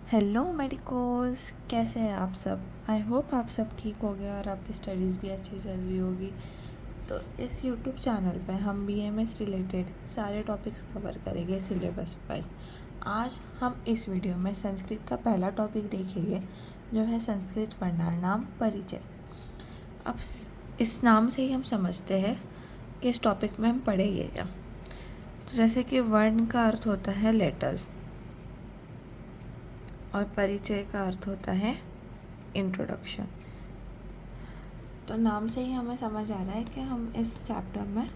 Hello medicos, कैसे हैं आप सब। आई होप आप सब ठीक हो गए और आपकी स्टडीज़ भी अच्छी चल रही होगी। तो इस यूट्यूब चैनल पे हम बीएमएस रिलेटेड सारे टॉपिक्स कवर करेंगे सिलेबस वाइज। आज हम इस वीडियो में संस्कृत का पहला टॉपिक देखेंगे, जो है संस्कृत वर्णानाम परिचय। अब इस नाम से ही हम समझते हैं कि इस टॉपिक में हम पढ़ेंगे क्या। तो जैसे कि वर्ण का अर्थ होता है लेटर्स और परिचय का अर्थ होता है इंट्रोडक्शन। तो नाम से ही हमें समझ आ रहा है कि हम इस चैप्टर में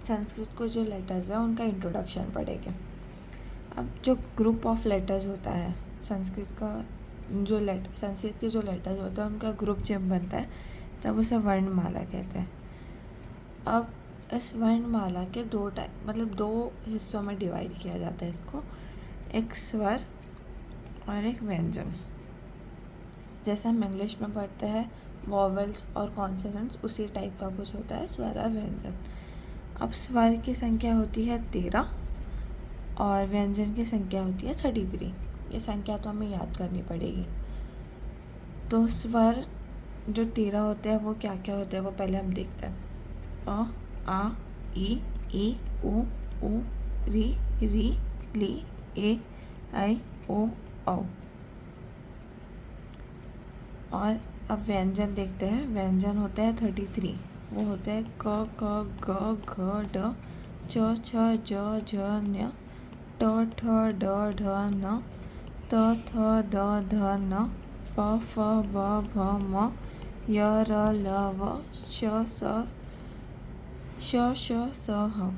संस्कृत को जो लेटर्स है उनका इंट्रोडक्शन पढ़ेंगे। अब जो ग्रुप ऑफ लेटर्स होता है संस्कृत के जो लेटर्स होते हैं उनका ग्रुप जब बनता है तब उसे वर्णमाला कहते हैं। अब इस वर्णमाला के दो हिस्सों में डिवाइड किया जाता है इसको, एक स्वर और एक व्यंजन। जैसे हम इंग्लिश में पढ़ते हैं वॉवेल्स और कॉन्सोनेंट्स, उसी टाइप का कुछ होता है स्वर और व्यंजन। अब स्वर की संख्या होती है 13 और व्यंजन की संख्या होती है 33। ये संख्या तो हमें याद करनी पड़ेगी। तो स्वर जो 13 होते हैं वो क्या क्या होते हैं वो पहले हम देखते हैं। अ, आ, ई, उ, री, ली, ए, आई, ओ, औ। और अब व्यंजन देखते हैं। व्यंजन होते हैं 33। वो होते हैं क, ग, घ, ड, च, छ, ज, झ, ञ, ट, ठ, ड, ढ, न, त, थ, द, ध, न, प, फ, ब, भ, म, य, र, ल, व, श, श, ह।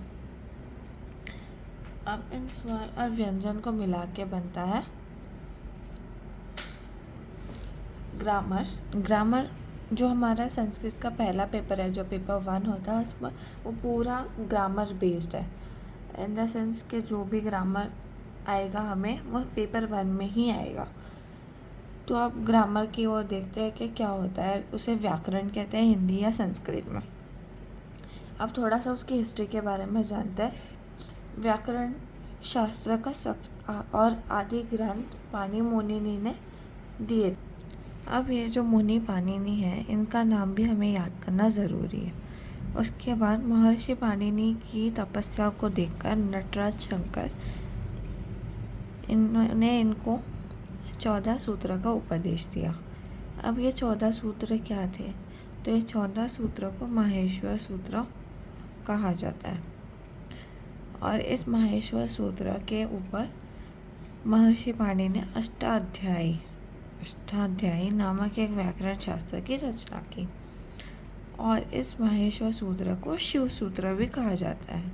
अब इन स्वर और व्यंजन को मिला के बनता है ग्रामर। जो हमारा संस्कृत का पहला पेपर है, जो पेपर 1 होता है, उसमें वो पूरा ग्रामर बेस्ड है। इन द सेंस कि जो भी ग्रामर आएगा हमें वो पेपर 1 में ही आएगा। तो अब ग्रामर की ओर देखते हैं कि क्या होता है। उसे व्याकरण कहते हैं हिंदी या संस्कृत में। अब थोड़ा सा उसकी हिस्ट्री के बारे में जानते हैं। व्याकरण शास्त्र का और आदि ग्रंथ पाणिनि मुनि ने दिए। अब ये जो मुनि पाणिनि है इनका नाम भी हमें याद करना ज़रूरी है। उसके बाद महर्षि पाणिनि की तपस्या को देखकर नटराज शंकर इन्होंने इनको 14 सूत्र का उपदेश दिया। अब ये 14 सूत्र क्या थे? तो ये 14 सूत्र को माहेश्वर सूत्र कहा जाता है। और इस माहेश्वर सूत्र के ऊपर महर्षि पाणिनि ने अष्टाध्यायी नामक एक व्याकरण शास्त्र की रचना की। और इस माहेश्वर सूत्र को शिव सूत्र भी कहा जाता है।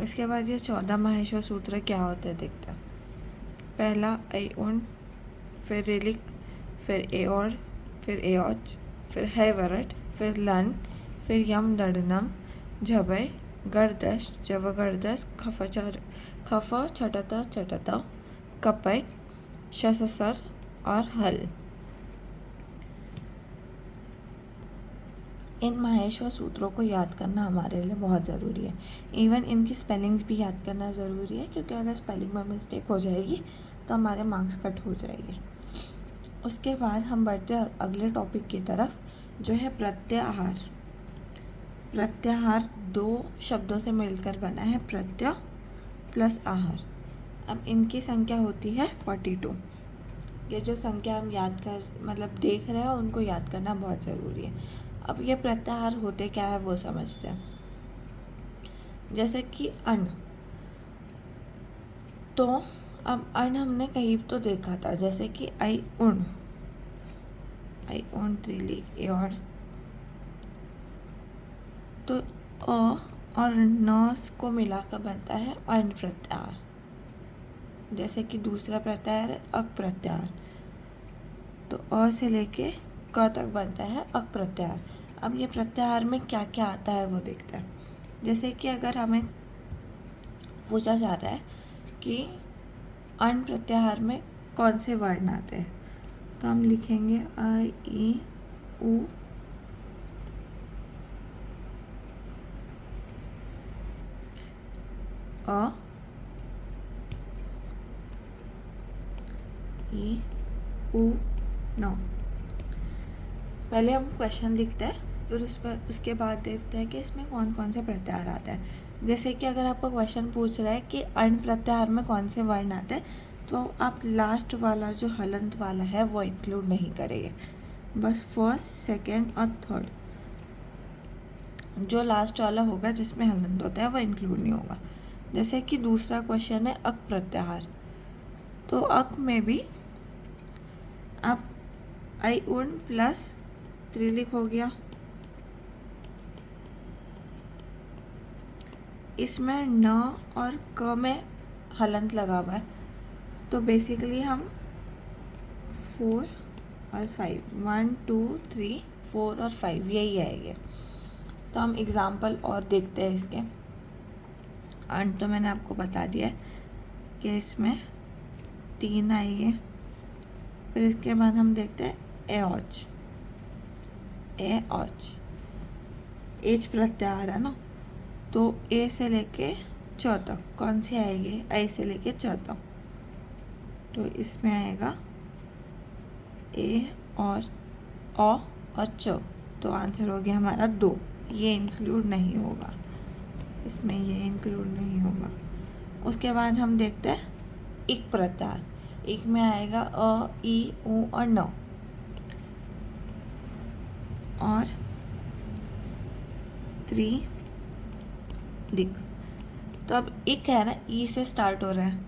इसके बाद ये 14 माहेश्वर सूत्र क्या होते हैं देखते हैं। पहला ऐउण, फिर ऋलिक, फिर एओड़, फिर एओच, फिर हैवरट, फिर लन, फिर यम दड़नम, झबय, गर्दश, जवगर्दश, खफ छटत, कपय, शससर और हल। इन माहेश्वर सूत्रों को याद करना हमारे लिए बहुत ज़रूरी है। इवन इनकी स्पेलिंग्स भी याद करना ज़रूरी है, क्योंकि अगर स्पेलिंग में मिस्टेक हो जाएगी तो हमारे मार्क्स कट हो जाएंगे। उसके बाद हम बढ़ते हैं अगले टॉपिक की तरफ, जो है प्रत्याहार। प्रत्याहार 2 शब्दों से मिलकर बना है, प्रत्यय प्लस आहार। अब इनकी संख्या होती है 42। ये जो संख्या हम देख रहे हैं उनको याद करना बहुत ज़रूरी है। अब ये प्रत्याहार होते क्या है वो समझते हैं। जैसे कि अण, तो अब अण हमने कहीं तो देखा था, जैसे कि ऐउण, त्रिलिंग एओड़। तो अ और न को मिलाकर बनता है अण प्रत्याहार। जैसे कि दूसरा प्रत्याहार है अक प्रत्याहार, तो अ से लेके क तक बनता है अक प्रत्याहार। अब ये प्रत्याहार में क्या क्या आता है वो देखते हैं। जैसे कि अगर हमें पूछा जाता है कि अण प्रत्याहार में कौन से वर्ण आते हैं, तो हम लिखेंगे अ, ई, उ, अ, ई ऊ न। पहले हम क्वेश्चन लिखते हैं, फिर उसके बाद देखते हैं कि इसमें कौन कौन से प्रत्याहार आते हैं। जैसे कि अगर आपको क्वेश्चन पूछ रहा है कि अण प्रत्याहार में कौन से वर्ण आते हैं, तो आप लास्ट वाला जो हलंत वाला है वो इंक्लूड नहीं करेंगे, बस फर्स्ट, सेकेंड और थर्ड जो लास्ट वाला होगा जिसमें हलंत होता है वो इंक्लूड नहीं होगा। जैसे कि दूसरा क्वेश्चन है अक प्रत्याहार, तो अक में भी आप आई उन प्लस त्रिलिख हो गया, इसमें न और क में हलंत लगा हुआ है, तो बेसिकली हम 4 और 5, 1 2 3 4 और 5 यही आएंगे। तो हम एग्जाम्पल और देखते हैं इसके। अंत तो मैंने आपको बता दिया है कि इसमें 3 आएंगे। फिर इसके बाद हम देखते हैं ए औच, ए औच एच प्रत्याहार है ना, तो ए से लेके च तक कौन से आएंगे, आई से लेके च तक, तो इसमें आएगा ए और औ और च, तो आंसर हो गया हमारा 2। ये इंक्लूड नहीं होगा, इसमें ये इंक्लूड नहीं होगा। उसके बाद हम देखते हैं इक प्रत्याहार, इक में आएगा अ ई ऊ और न, और त्रिलिख। तो अब इक है ना, ई से स्टार्ट हो रहा है,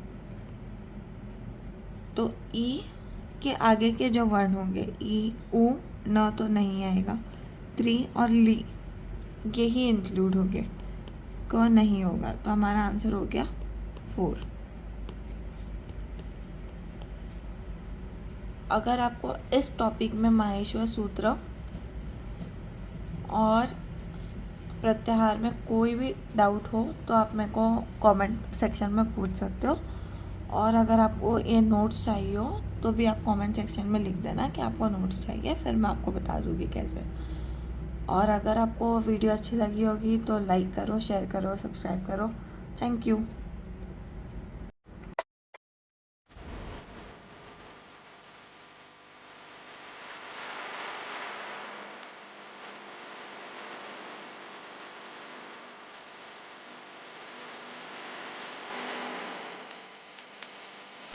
तो ई के आगे के जो वर्ण होंगे ई ऊ न तो नहीं आएगा, त्रि और ली यही इंक्लूड हो गए, क नहीं होगा, तो हमारा आंसर हो गया 4। अगर आपको इस टॉपिक में माहेश्वर सूत्र और प्रत्याहार में कोई भी डाउट हो तो आप मेरे को कमेंट सेक्शन में पूछ सकते हो, और अगर आपको ये नोट्स चाहिए हो तो भी आप कमेंट सेक्शन में लिख देना कि आपको नोट्स चाहिए, फिर मैं आपको बता दूँगी कैसे। और अगर आपको वीडियो अच्छी लगी होगी तो लाइक करो, शेयर करो, सब्सक्राइब करो। Thank you.